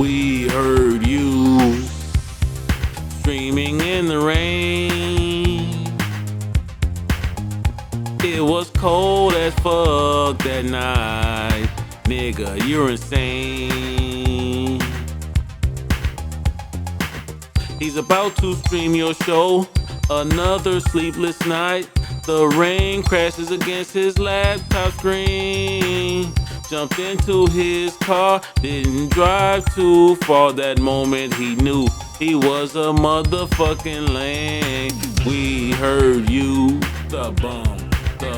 We heard you screaming in the rain. It was cold as fuck that night. Nigga, you're insane. He's about to stream your show. Another sleepless night. The rain crashes against his laptop screen. Jumped into his car, didn't drive too far. That moment he knew he was a motherfucking lame. We heard you, the bum,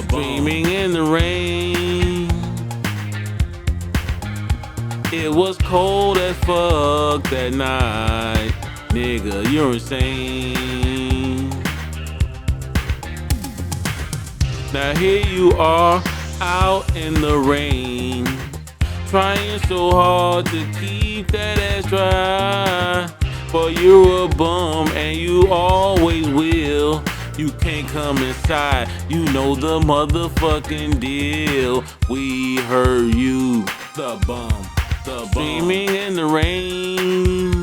screaming in the rain. It was cold as fuck that night. Nigga, you're insane. Now here you are, out in the rain, trying so hard to keep that ass dry. But you're a bum and you always will. You can't come inside, you know the motherfucking deal. We heard you, the bum, screaming in the rain.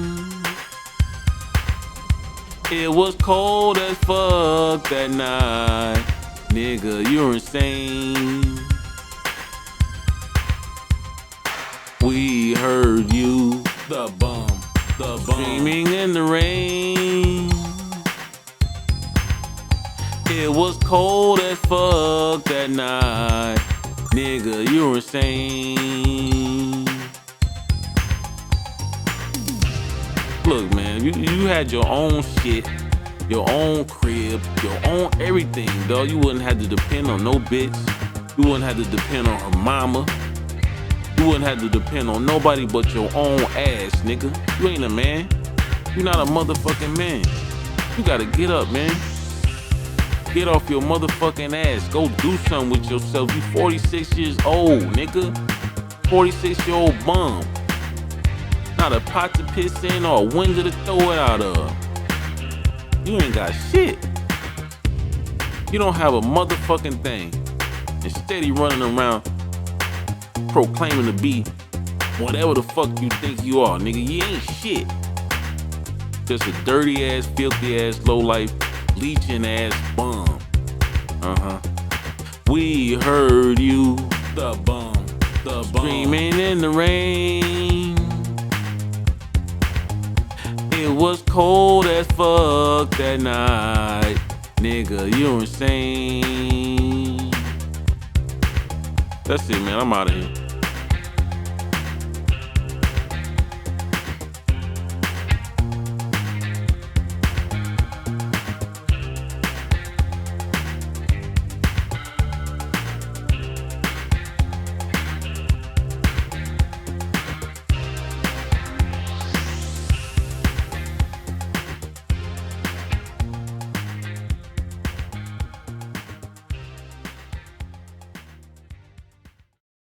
It was cold as fuck that night. Nigga, you're insane. We heard you, the bum, screaming in the rain. It was cold as fuck that night. Nigga, you're insane. Look, man, you had your own shit, your own crib, your own everything, dog. You wouldn't have to depend on no bitch. You wouldn't have to depend on her mama. You wouldn't have to depend on nobody but your own ass, nigga. You ain't a man. You not a motherfucking man. You gotta get up, man. Get off your motherfucking ass. Go do something with yourself. You 46 years old, nigga. 46-year-old bum. Not a pot to piss in or a window to throw it out of. You ain't got shit. You don't have a motherfucking thing. Instead, you running around proclaiming to be whatever the fuck you think you are, nigga. You ain't shit. Just a dirty ass, filthy ass, low life, leeching ass bum. We heard you, the bum, screaming in the rain. It was cold as fuck that night. Nigga, you're insane. That's it, man. I'm out of here.